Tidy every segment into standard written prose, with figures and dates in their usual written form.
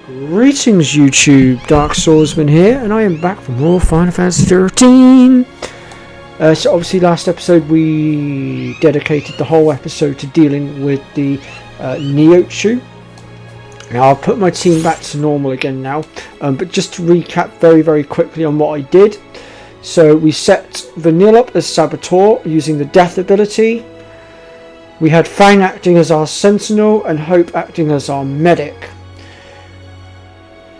Greetings YouTube, Dark Swordsman here, and I am back for more Final Fantasy 13. So obviously last episode we dedicated the whole episode to dealing with the Neochu. Now I've put my team back to normal again now, but just to recap very quickly on what I did. So we set Vanille up as Saboteur using the Death ability. We had Fang acting as our Sentinel and Hope acting as our Medic.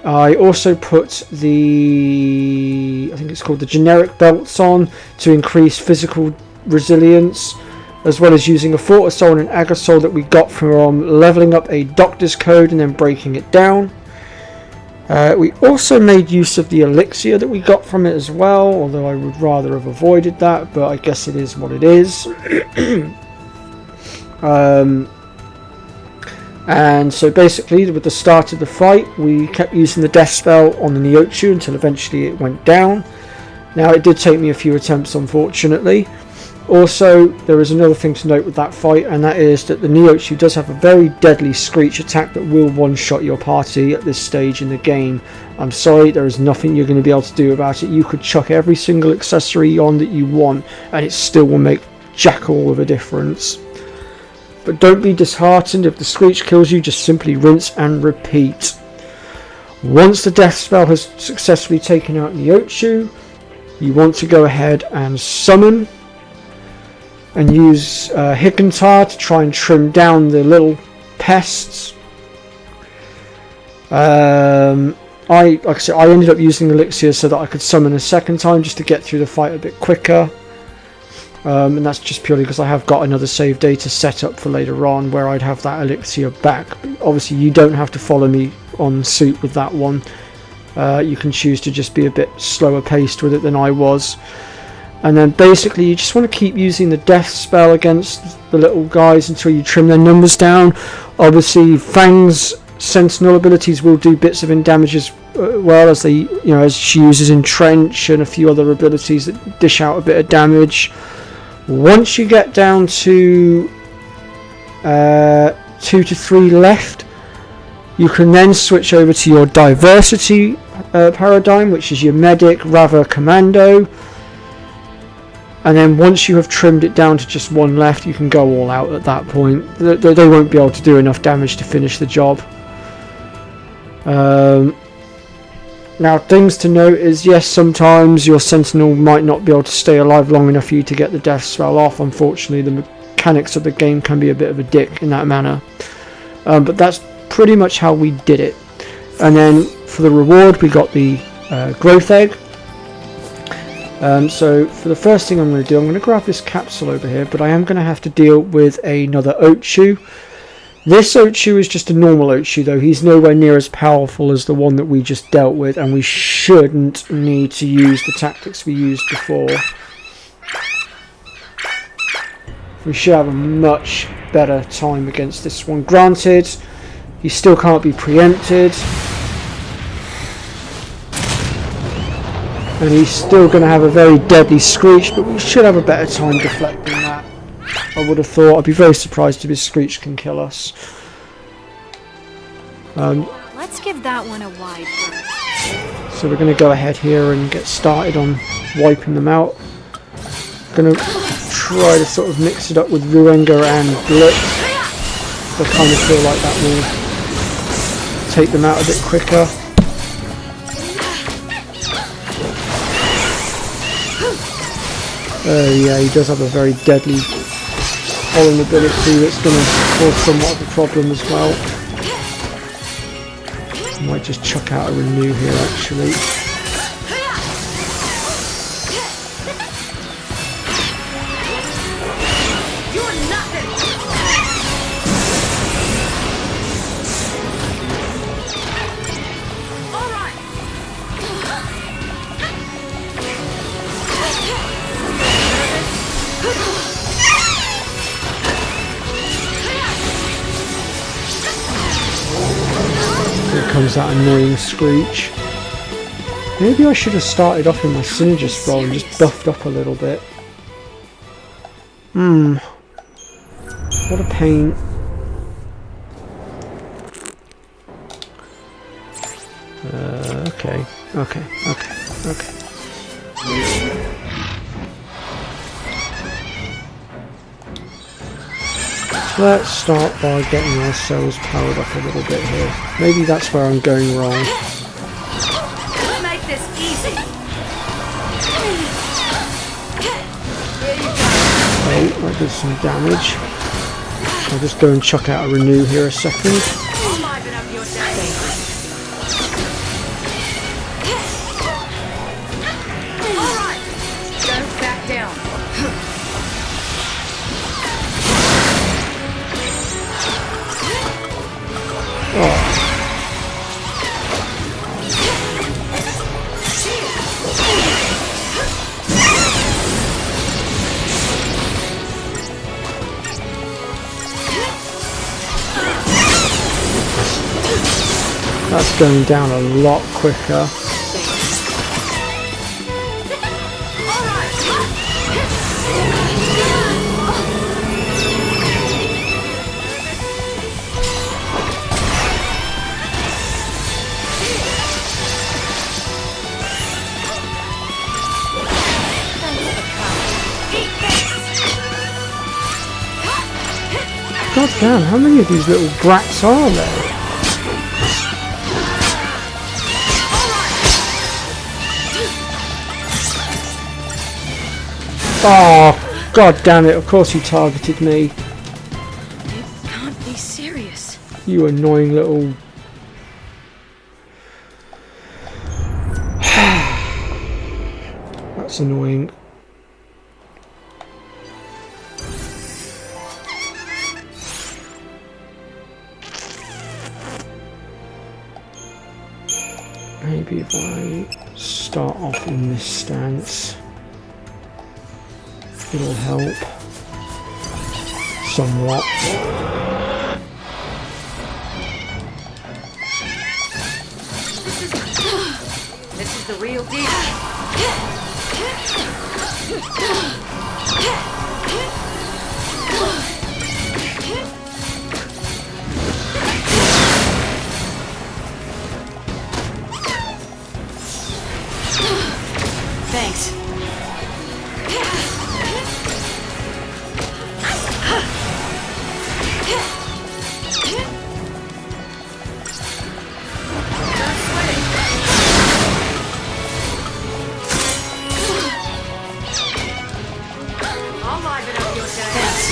I also put I think it's called the generic belts on to increase physical resilience, as well as using a Fortis Soul and an Aga Soul that we got from leveling up a Doctor's Code and then breaking it down. We also made use of the elixir that we got from it as well, although I would rather have avoided that, but I guess it is what it is. And so basically with the start of the fight we kept using the death spell on the Neochu until eventually it went down. Now it did take me a few attempts, unfortunately. Also there is another thing to note with that fight, and that is that the Neochu does have a very deadly screech attack that will one-shot your party at this stage in the game. I'm sorry, there is nothing you're going to be able to do about it. You could chuck every single accessory on that you want and it still will make jack all of a difference. But don't be disheartened if the screech kills you, just simply rinse and repeat. Once the death spell has successfully taken out Neochu, you want to go ahead and summon and use Hikantar to try and trim down the little pests. Like I said, I ended up using Elixir so that I could summon a second time just to get through the fight a bit quicker. And that's just purely because I have got another save data set up for later on where I'd have that elixir back. Obviously you don't have to follow me on suit with that one. You can choose to just be a bit slower paced with it than I was. And then basically you just want to keep using the death spell against the little guys until you trim their numbers down. Obviously Fang's Sentinel abilities will do bits of damage as well, as as she uses Entrench and a few other abilities that dish out a bit of damage. Once you get down to 2 to 3 left, you can then switch over to your diversity paradigm, which is your Medic, Rava, Commando. And then once you have trimmed it down to just 1 left, you can go all out at that point. They won't be able to do enough damage to finish the job. Now things to note is, yes, sometimes your Sentinel might not be able to stay alive long enough for you to get the death spell off. Unfortunately the mechanics of the game can be a bit of a dick in that manner. But that's pretty much how we did it. And then for the reward we got the growth egg. So for the first thing I'm going to do, I'm going to grab this capsule over here, but I am going to have to deal with another Ochu. This Ochu is just a normal Ochu though, he's nowhere near as powerful as the one that we just dealt with, and we shouldn't need to use the tactics we used before. We should have a much better time against this one. Granted, he still can't be preempted, and he's still going to have a very deadly screech, but we should have a better time deflecting that. I would have thought. I'd be very surprised if his screech can kill us. Let's give that one a wide berth. So we're going to go ahead here and get started on wiping them out. Going to try to sort of mix it up with Ruenga and Blitz. I kind of feel like that will take them out a bit quicker. Yeah, he does have a very deadly pollen ability that's going to cause somewhat of a problem as well. I might just chuck out a renew here actually. Comes that annoying screech. Maybe I should have started off in my Synergist role and just buffed up a little bit. What a pain. Okay. Let's start by getting ourselves powered up a little bit here. Maybe that's where I'm going wrong. We'll make this easy. Here you go. Okay, that did some damage. I'll just go and chuck out a renew here a second. Liven up your day. All right. Don't back down. Oh. That's going down a lot quicker. God damn, how many of these little brats are there? Oh, god damn it, of course he targeted me. You can't be serious. You annoying little... That's annoying. Maybe if I start off in this stance, it'll help somewhat. This is the real deal. Thanks. I'll liven up your day. Thanks.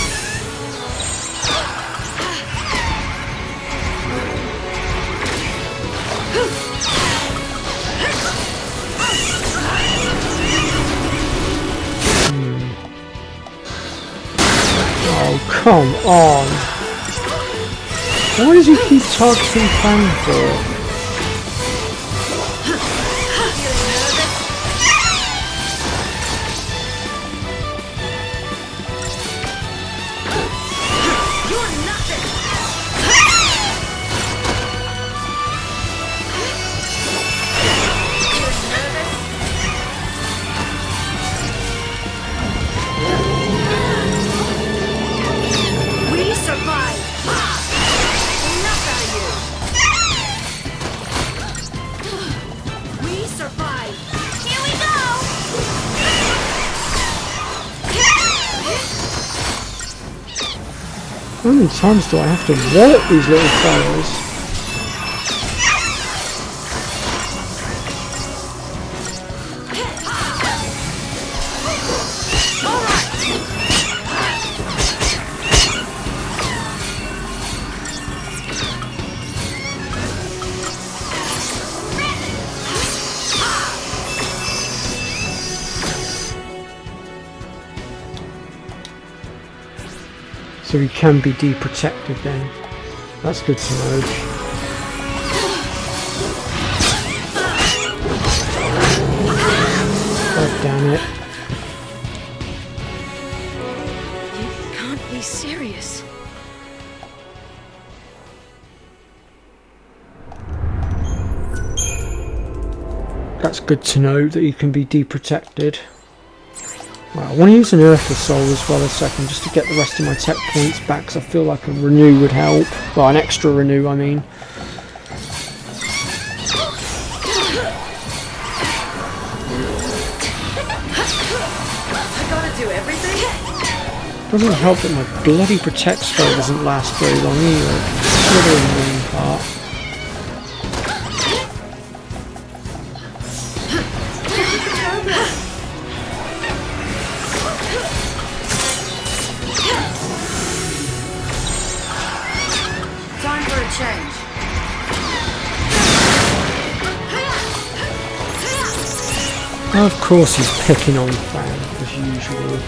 Oh, come on! Why does he keep targeting Panfor? How many times do I have to wallop these little fellas? So he can be deprotected then. That's good to know. God damn it. You can't be serious. That's good to know that he can be deprotected. Right, I want to use an Earther Soul as well a second, just to get the rest of my tech points back, because I feel like a renew would help. Well, an extra renew, I mean. I gotta do everything? Doesn't help that my bloody protect spell doesn't last very long either. Another annoying part. Time for a change. Of course he's picking on Fang, as usual.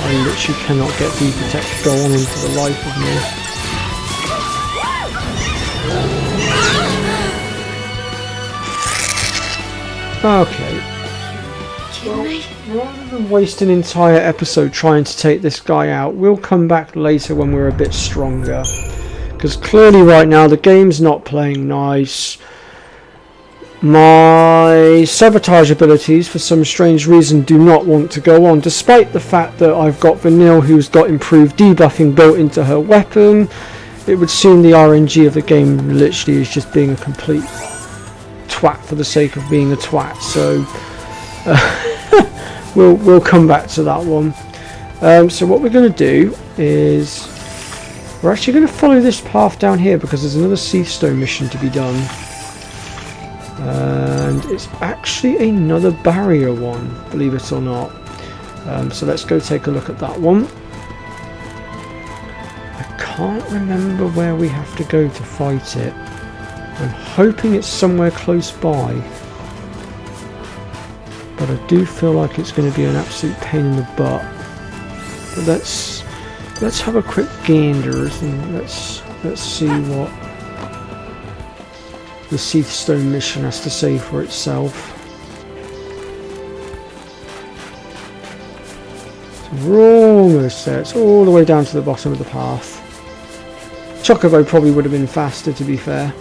I literally cannot get D-Protect to go on into the life of me. Okay. Well, rather than waste an entire episode trying to take this guy out, we'll come back later when we're a bit stronger. Because clearly right now the game's not playing nice. My sabotage abilities, for some strange reason, do not want to go on, despite the fact that I've got Vanille, who's got improved debuffing built into her weapon. It would seem the RNG of the game literally is just being a complete twat for the sake of being a twat. So we'll come back to that one. So what we're going to do is we're actually going to follow this path down here because there's another Seathstone mission to be done. And it's actually another barrier one, believe it or not. So let's go take a look at that one. I can't remember where we have to go to fight it. I'm hoping it's somewhere close by, but I do feel like it's going to be an absolute pain in the butt. But let's have a quick gander and let's see what the Seathstone mission has to say for itself. So we're almost there. It's all the way down to the bottom of the path. Chocobo probably would have been faster, to be fair.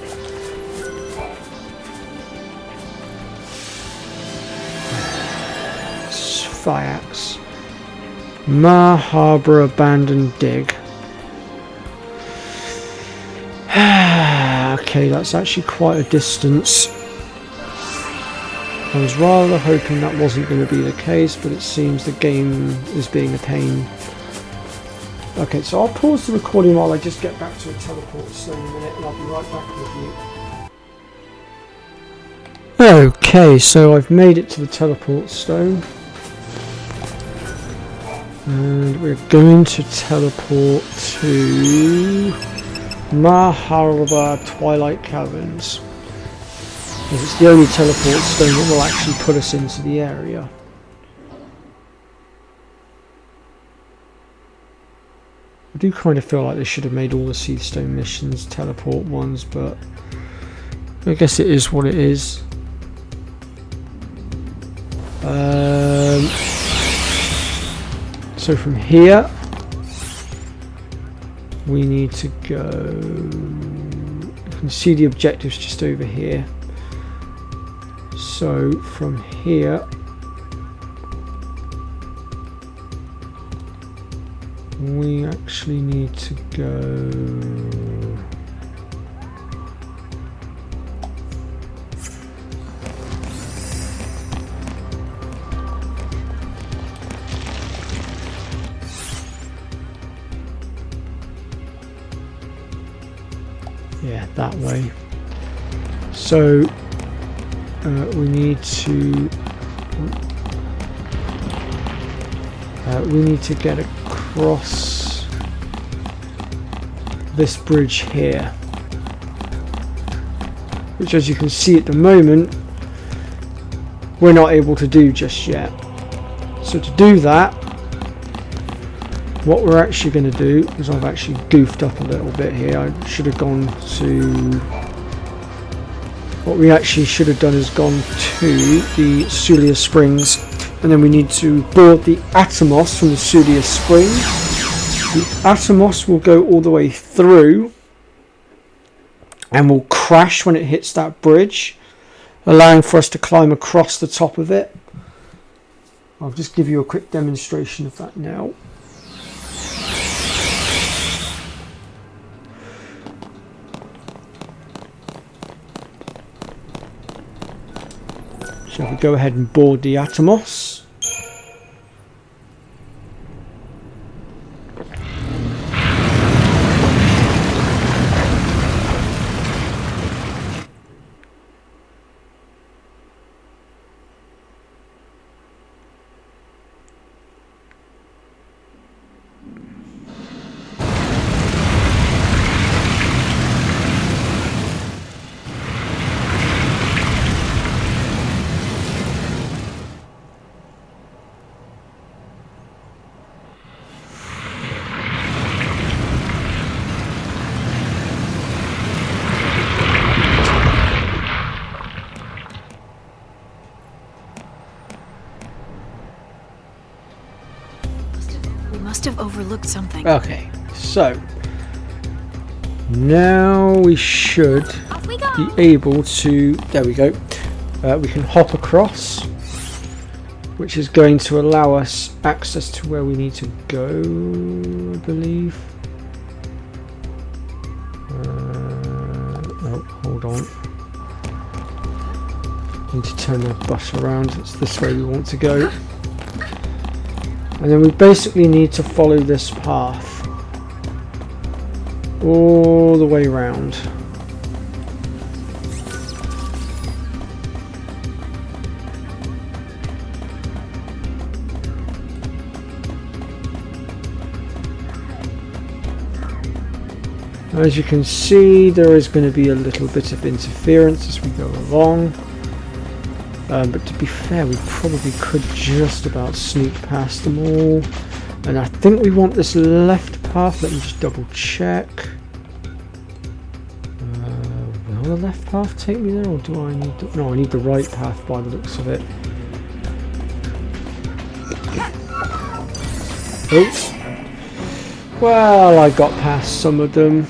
Phayax. Harbour Abandoned Dig. Okay, that's actually quite a distance. I was rather hoping that wasn't going to be the case, but it seems the game is being a pain. Okay, so I'll pause the recording while I just get back to a teleport stone in a minute, and I'll be right back with you. Okay, so I've made it to the teleport stone. And we're going to teleport to Harbour Twilight Caverns, because it's the only teleport stone that will actually put us into the area. I do kind of feel like they should have made all the Seathstone missions teleport ones, but I guess it is what it is. So from here we need to go, you can see the objectives just over here. So from here we actually need to go that way. So we need to get across this bridge here, which, as you can see at the moment, we're not able to do just yet. So to do that, what we're actually going to do is, I've actually goofed up a little bit here. I should have gone to, what we actually should have done is gone to the Sulia Springs And then we need to board the Atomos from the Sudia Spring. The Atomos will go all the way through and will crash when it hits that bridge, allowing for us to climb across the top of it. I'll just give you a quick demonstration of that now. So we go ahead and board the Atomos. Must have overlooked something. Okay, so now we should be able to, there we go, we can hop across, which is going to allow us access to where we need to go, I believe. Oh, hold on. Need to turn the bus around. It's this way we want to go. And then we basically need to follow this path all the way around. As you can see, there is going to be a little bit of interference as we go along. But to be fair, we probably could just about sneak past them all. And I think we want this left path. Let me just double check. Will the left path take me there, or do I need to... No, I need the right path by the looks of it. Oh. Well, I got past some of them.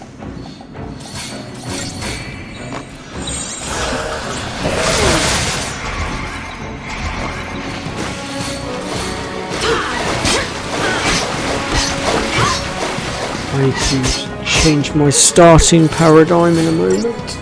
I need to change my starting paradigm in a moment.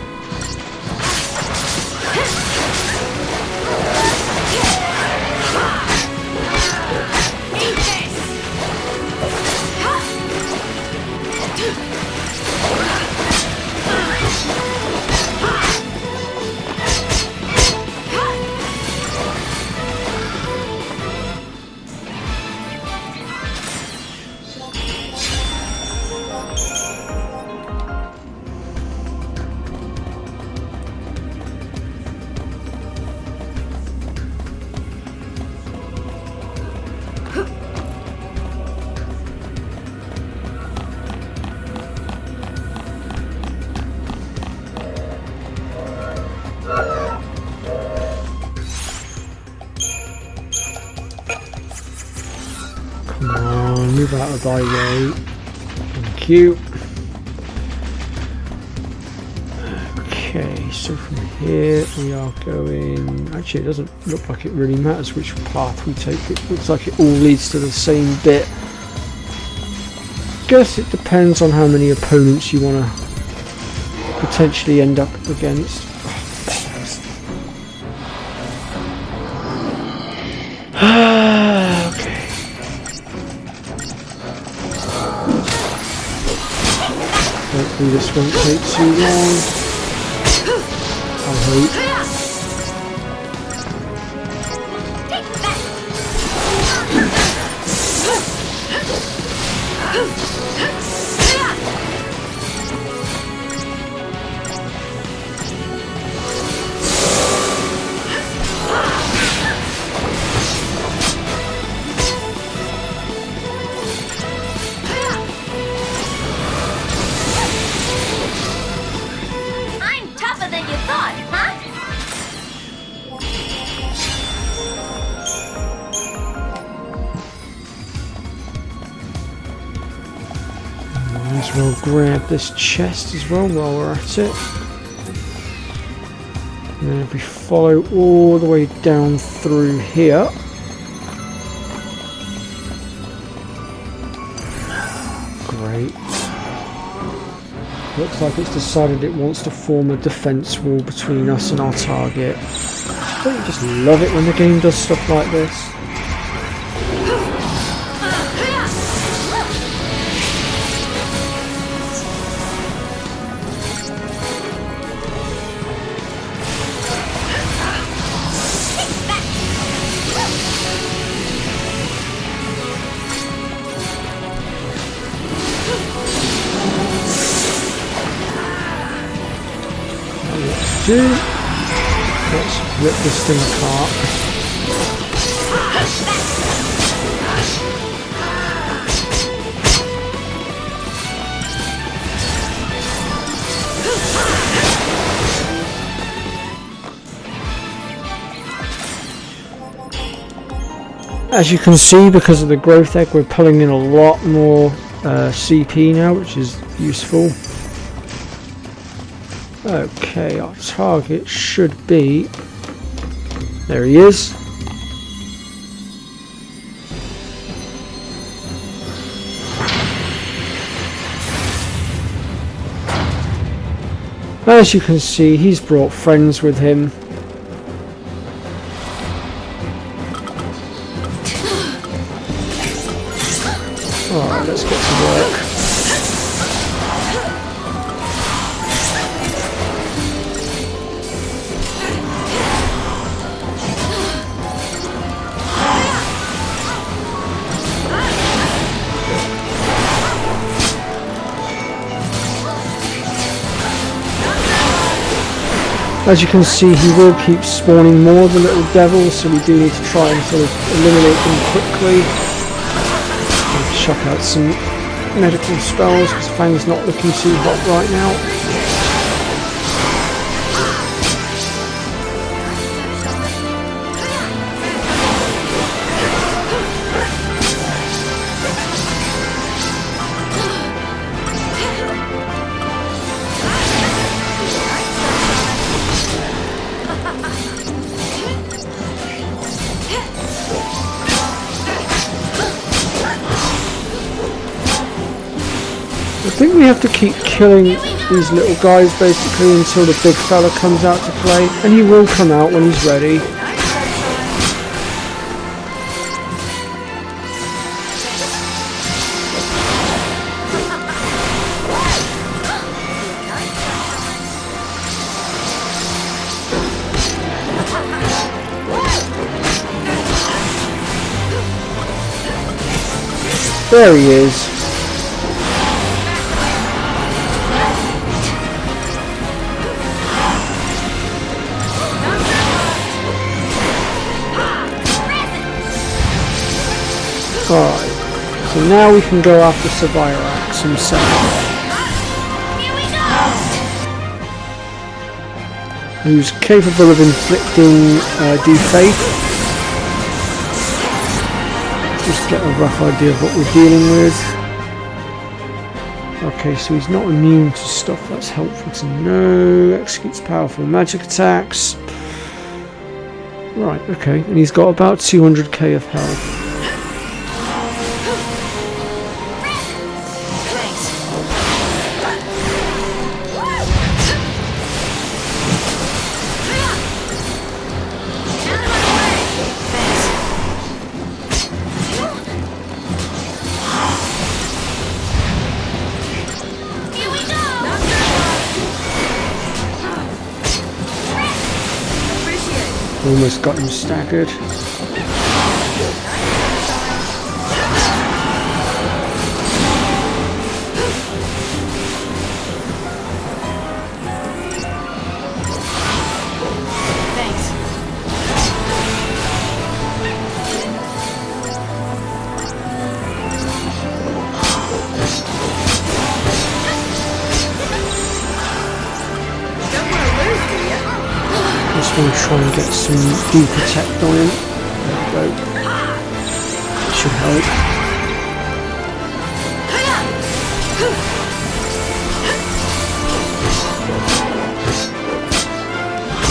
Move out of thy way. Thank you. Okay, so from here we are going... Actually, it doesn't look like it really matters which path we take. It looks like it all leads to the same bit. Guess it depends on how many opponents you want to potentially end up against. Hopefully this won't take too long. I hope. as well grab this chest as well while we're at it. And then if we follow all the way down through here, great. Looks like it's decided it wants to form a defense wall between us and our target. Don't you just love it when the game does stuff like this? Let's rip this thing apart. As you can see, because of the growth egg, we're pulling in a lot more CP now, which is useful. Okay, our target should be... There he is. As you can see, he's brought friends with him. Alright, let's get to work. As you can see, he will keep spawning more of the little devils, so we do need to try and sort of eliminate them quickly. And chuck out some medical spells, because Fang's not looking too hot right now. I think we have to keep killing these little guys basically until the big fella comes out to play, and he will come out when he's ready. There he is. Alright, so now we can go after Sevirax himself. Who's capable of inflicting defaith. Just get a rough idea of what we're dealing with. Okay, so he's not immune to stuff, that's helpful to know. Executes powerful magic attacks. Right, okay, and he's got about 200k of health. Almost got him staggered. Just want to try and get some deep attack on him. There we go. Should help.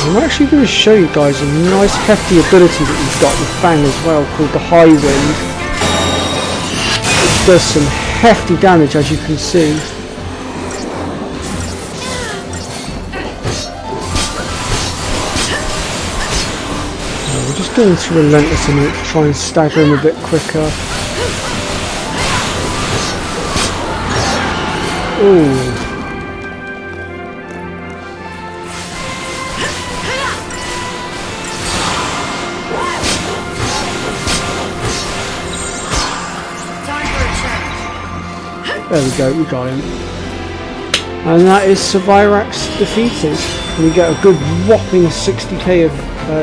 I'm actually going to show you guys a nice hefty ability that we've got with Fang as well, called the High Wind, which does some hefty damage, as you can see. We're just going to Relentless a minute to try and stagger him a bit quicker. Ooh. There we go, we got him. And that is Sevirax defeated. And we get a good whopping 60k of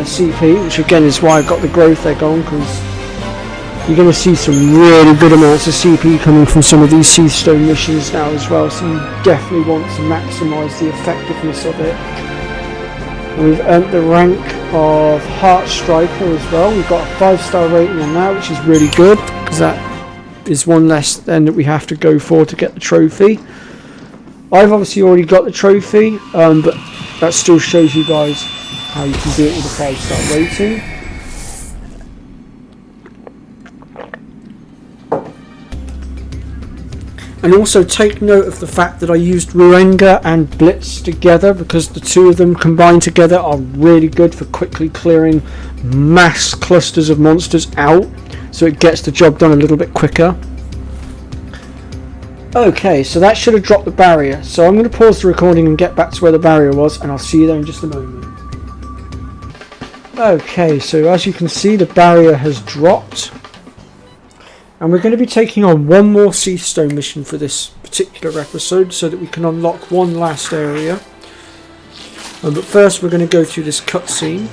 CP, which again is why I got the growth egg on, because you're going to see some really good amounts of CP coming from some of these Seastone missions now as well, so you definitely want to maximise the effectiveness of it. And we've earned the rank of Heart Striker as well. We've got a 5-star rating on that, which is really good, because that is one less then that we have to go for to get the trophy. I've obviously already got the trophy, but that still shows you guys how you can do it with a 5-star rating. And also take note of the fact that I used Ruenga and Blitz together, because the two of them combined together are really good for quickly clearing mass clusters of monsters out, so it gets the job done a little bit quicker. Okay, so that should have dropped the barrier, so I'm going to pause the recording and get back to where the barrier was, and I'll see you there in just a moment. Okay, so as you can see, the barrier has dropped, and we're going to be taking on one more Seastone mission for this particular episode so that we can unlock one last area. But first we're going to go through this cutscene,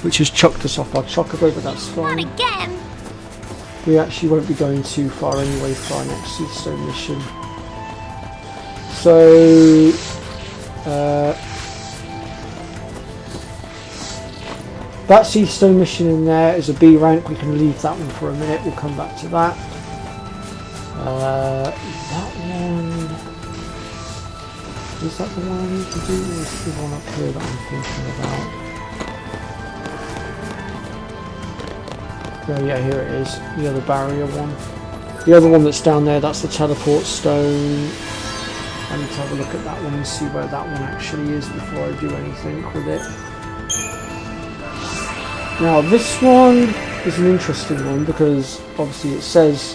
which has chucked us off our chocobo, but that's fine. Not again. We actually won't be going too far anyway for our next Seastone mission. So that Seastone mission in there is a B rank. We can leave that one for a minute. We'll come back to that. That one, is that the one I need to do, or is the one up here that I'm thinking about? Oh yeah, here it is, the other barrier one. The other one that's down there, that's the teleport stone. I need to have a look at that one and see where that one actually is before I do anything with it. Now this one is an interesting one because obviously it says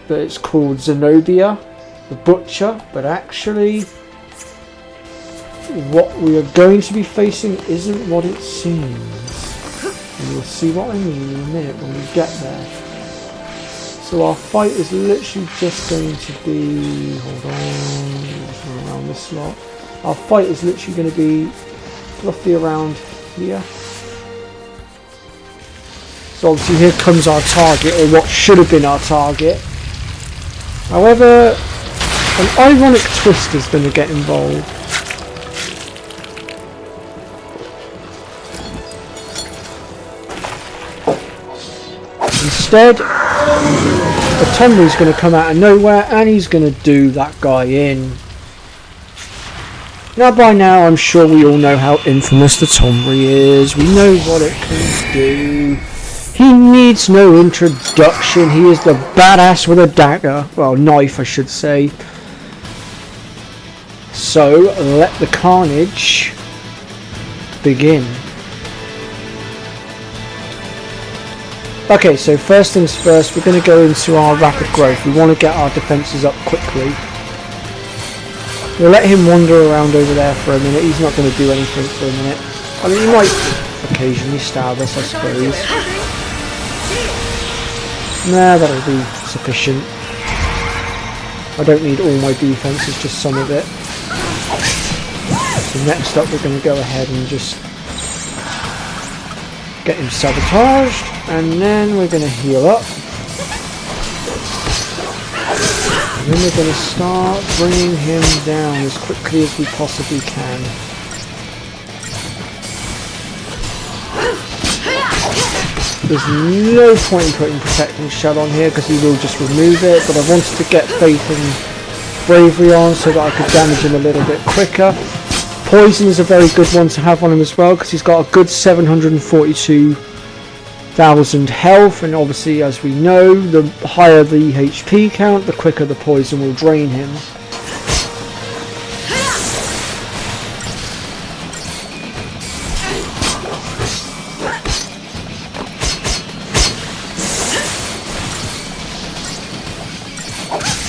that it's called Zenobia the Butcher, but actually what we are going to be facing isn't what it seems, and you'll see what I mean in a minute when we get there. So our fight is literally just going to be, hold on, just run around this lot. Our fight is literally going to be roughly around here. So obviously here comes our target, or what should have been our target. However, an ironic twist is going to get involved. Instead, the Tomry's going to come out of nowhere and he's going to do that guy in. Now by now I'm sure we all know how infamous the Tomry is. We know what it can do. He needs no introduction. He is the badass with a dagger. Well, knife I should say. So let the carnage begin. Okay, so first things first, we're going to go into our rapid growth. We want to get our defences up quickly. We'll let him wander around over there for a minute. He's not going to do anything for a minute. I mean, he might occasionally stab us, I suppose. Nah, that'll be sufficient. I don't need all my defense, it's just some of it. So next up we're going to go ahead and just get him sabotaged, and then we're going to heal up. And then we're going to start bringing him down as quickly as we possibly can. There's no point in putting Protecting Shell on here because he will just remove it, but I wanted to get Faith and Bravery on so that I could damage him a little bit quicker. Poison is a very good one to have on him as well because he's got a good 742,000 health, and obviously, as we know, the higher the HP count, the quicker the poison will drain him.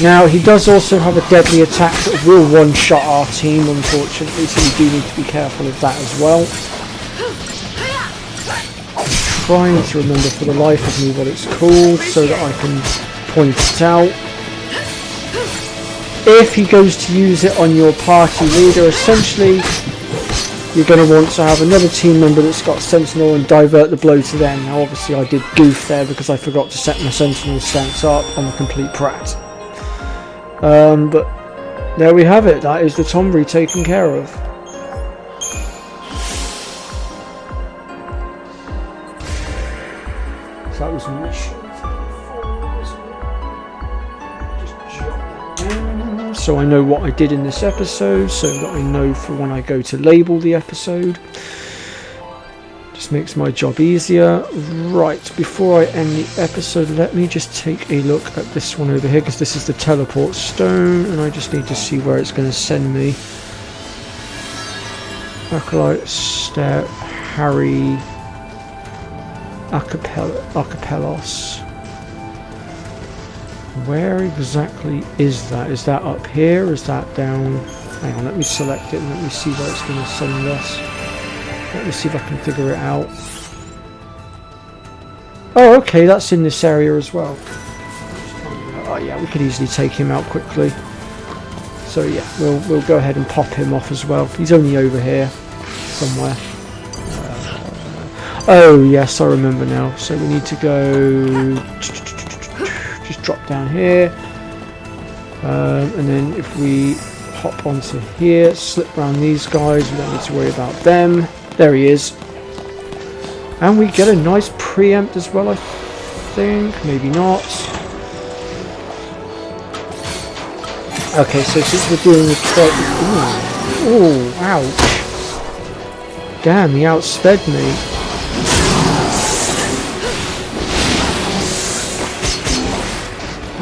Now, he does also have a deadly attack that will one-shot our team, unfortunately, so we do need to be careful of that as well. I'm trying to remember for the life of me what it's called so that I can point it out. If he goes to use it on your party leader, essentially you're going to want to have another team member that's got Sentinel and divert the blow to them. Now, obviously I did goof there because I forgot to set my Sentinel stance up. I'm a complete prat. But there we have it. That is the Tombury taken care of. So that was mission 4. So I know what I did in this episode, so that I know for when I go to label the episode. Just makes my job easier. Right, before I end the episode, let me just take a look at this one over here, because this is the teleport stone, and I just need to see where it's going to send me. Acolyte, Step, Harry, Acapellos. Where exactly is that? Is that up here? Is that down? Hang on, let me select it and let me see where it's going to send us. Let me see if I can figure it out. Oh, okay, that's in this area as well. Oh yeah, we could easily take him out quickly. So yeah, we'll go ahead and pop him off as well. He's only over here somewhere. Oh yes, I remember now. So we need to go. Just drop down here, and then if we hop onto here, slip around these guys, we don't need to worry about them. There he is. And we get a nice preempt as well, I think. Maybe not. Okay, so since we're doing the ooh, ouch. Damn, he outsped me.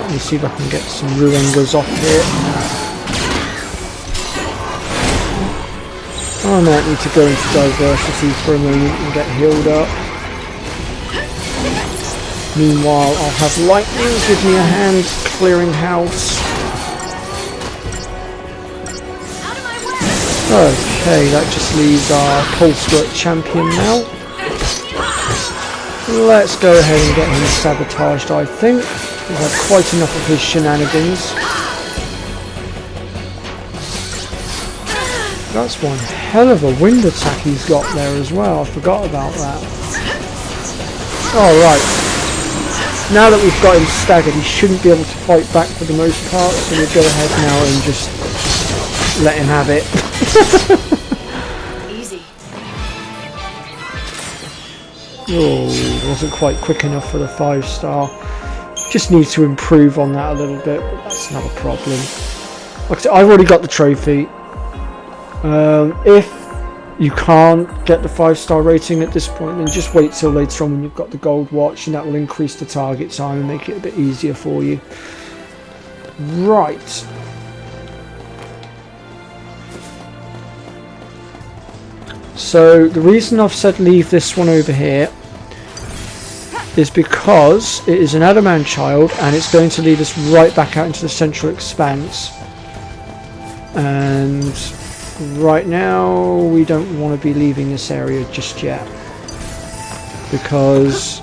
Let me see if I can get some Ruengas off here. I might need to go into diversity for a moment and get healed up. Meanwhile, I'll have lightning give me a hand clearing house. Okay, that just leaves our Polsquirt champion now. Let's go ahead and get him sabotaged, I think. We've had quite enough of his shenanigans. That's one hell of a wind attack he's got there as well. I forgot about that. Alright. Now that we've got him staggered, he shouldn't be able to fight back for the most part, so we'll go ahead now and just let him have it. Easy. Oh, wasn't quite quick enough for the 5-star. Just need to improve on that a little bit, but that's not a problem. Like I said, I've already got the trophy. If you can't get the 5-star rating at this point, then just wait till later on when you've got the gold watch, and that will increase the target time and make it a bit easier for you. Right. So the reason I've said leave this one over here is because it is an Adamant child and it's going to lead us right back out into the central expanse, and right now we don't want to be leaving this area just yet, because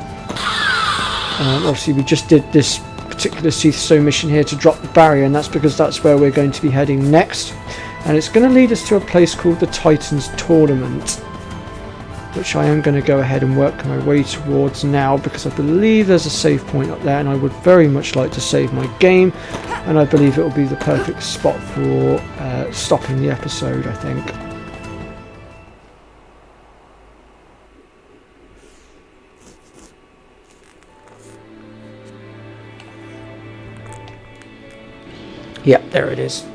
obviously we just did this particular Seath mission here to drop the barrier, and that's because that's where we're going to be heading next, and it's going to lead us to a place called the Titans Tournament, which I am going to go ahead and work my way towards now, because I believe there's a save point up there and I would very much like to save my game, and I believe it will be the perfect spot for stopping the episode, I think. Yep, there it is.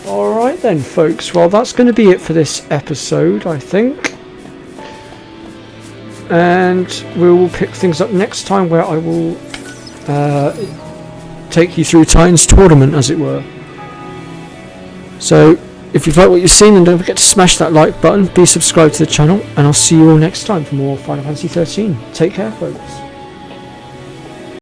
Alright then, folks. Well, that's going to be it for this episode, I think. And we will pick things up next time, where I will take you through Titan's tournament, as it were. So, if you've liked what you've seen, then don't forget to smash that like button, be subscribed to the channel, and I'll see you all next time for more Final Fantasy 13. Take care, folks.